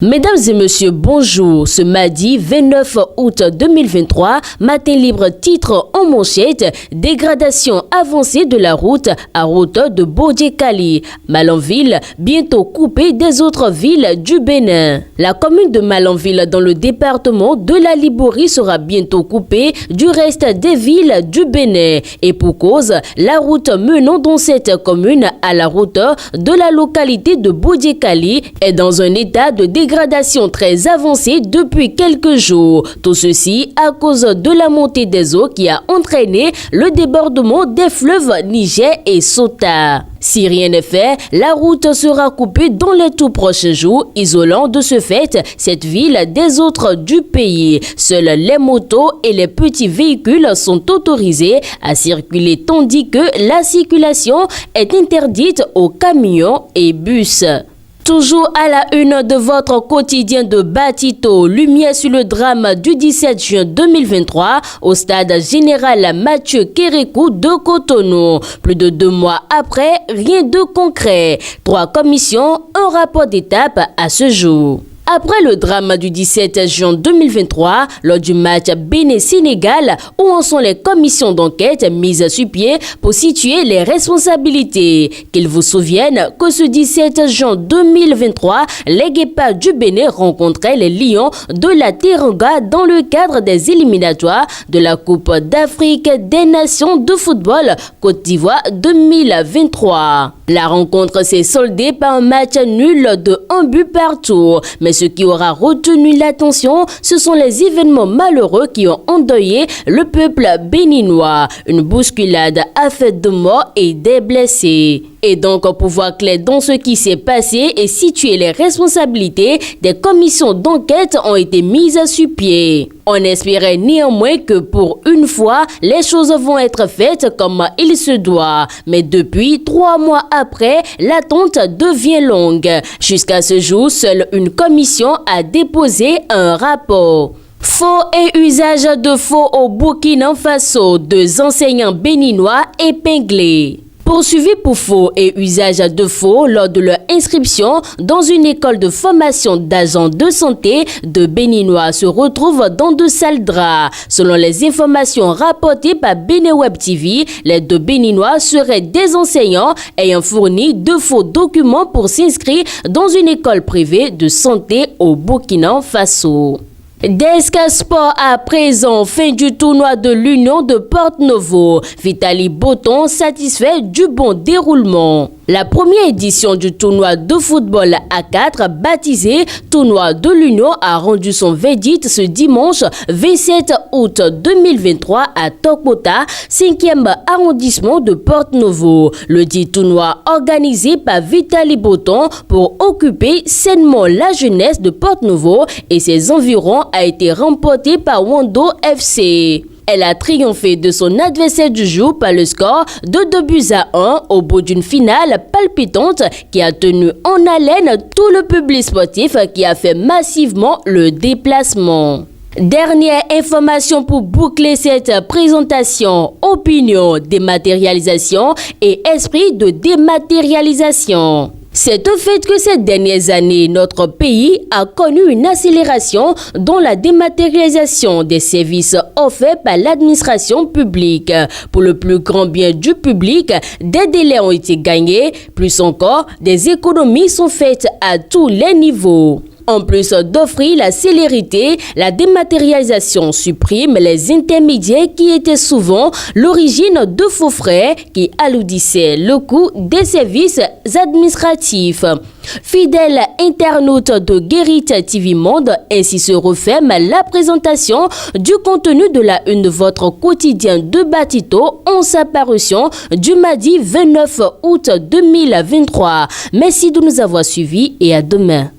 Mesdames et messieurs, bonjour. Ce mardi 29 août 2023, Matin Libre titre en manchette « Dégradation avancée de la route à hauteur de Bodje-Kali. Malanville, bientôt coupée des autres villes du Bénin ». La commune de Malanville dans le département de la Liborie sera bientôt coupée du reste des villes du Bénin. Et pour cause, la route menant dans cette commune à la hauteur de la localité de Bodje-Kali est dans un état de dégradation très avancée depuis quelques jours. Tout ceci à cause de la montée des eaux qui a entraîné le débordement des fleuves Niger et Sota. Si rien n'est fait, la route sera coupée dans les tout prochains jours, isolant de ce fait cette ville des autres du pays. Seuls les motos et les petits véhicules sont autorisés à circuler tandis que la circulation est interdite aux camions et bus. Toujours à la une de votre quotidien de Batito, lumière sur le drame du 17 juin 2023 au stade général Mathieu Kérékou de Cotonou. Plus de 2 mois après, rien de concret. 3 commissions, un rapport d'étape à ce jour. Après le drame du 17 juin 2023, lors du match Bénin-Sénégal, où en sont les commissions d'enquête mises sur pied pour situer les responsabilités? Qu'il vous souvienne que ce 17 juin 2023, les Guépards du Bénin rencontraient les Lions de la Teranga dans le cadre des éliminatoires de la Coupe d'Afrique des Nations de football Côte d'Ivoire 2023. La rencontre s'est soldée par un match nul de 1 but partout. Mais ce qui aura retenu l'attention, ce sont les événements malheureux qui ont endeuillé le peuple béninois. Une bousculade a fait 2 morts et des blessés. Et donc, pour voir clair dans ce qui s'est passé et situer les responsabilités, des commissions d'enquête ont été mises sur pied. On espérait néanmoins que pour une fois, les choses vont être faites comme il se doit. Mais depuis 3 mois après, l'attente devient longue. Jusqu'à ce jour, seule une commission a déposé un rapport. Faux et usage de faux au Burkina Faso, 2 enseignants béninois épinglés. Poursuivis pour faux et usage de faux lors de leur inscription dans une école de formation d'agents de santé, 2 Béninois se retrouvent dans de sales draps. Selon les informations rapportées par Beneweb TV, les 2 Béninois seraient des enseignants ayant fourni de faux documents pour s'inscrire dans une école privée de santé au Burkina Faso. Desk Sport à présent, fin du tournoi de l'Union de Porto-Novo. Vitaly Boton satisfait du bon déroulement. La première édition du tournoi de football A4 baptisé Tournoi de l'Union a rendu son verdict ce dimanche 27 août 2023 à Tokota, 5e arrondissement de Porto-Novo. Le dit tournoi organisé par Vitaly Boton pour occuper sainement la jeunesse de Porto-Novo et ses environs a été remporté par Wando FC. Elle a triomphé de son adversaire du jour par le score de 2-1 au bout d'une finale palpitante qui a tenu en haleine tout le public sportif qui a fait massivement le déplacement. Dernière information pour boucler cette présentation, opinion, dématérialisation et esprit de dématérialisation. C'est un fait que ces dernières années, notre pays a connu une accélération dans la dématérialisation des services offerts par l'administration publique. Pour le plus grand bien du public, des délais ont été gagnés, plus encore, des économies sont faites à tous les niveaux. En plus d'offrir la célérité, la dématérialisation supprime les intermédiaires qui étaient souvent l'origine de faux frais qui alourdissaient le coût des services administratifs. Fidèles internautes de Guérit TV Monde, ainsi se referme la présentation du contenu de la une de votre quotidien de Batito en sa parution du mardi 29 août 2023. Merci de nous avoir suivis et à demain.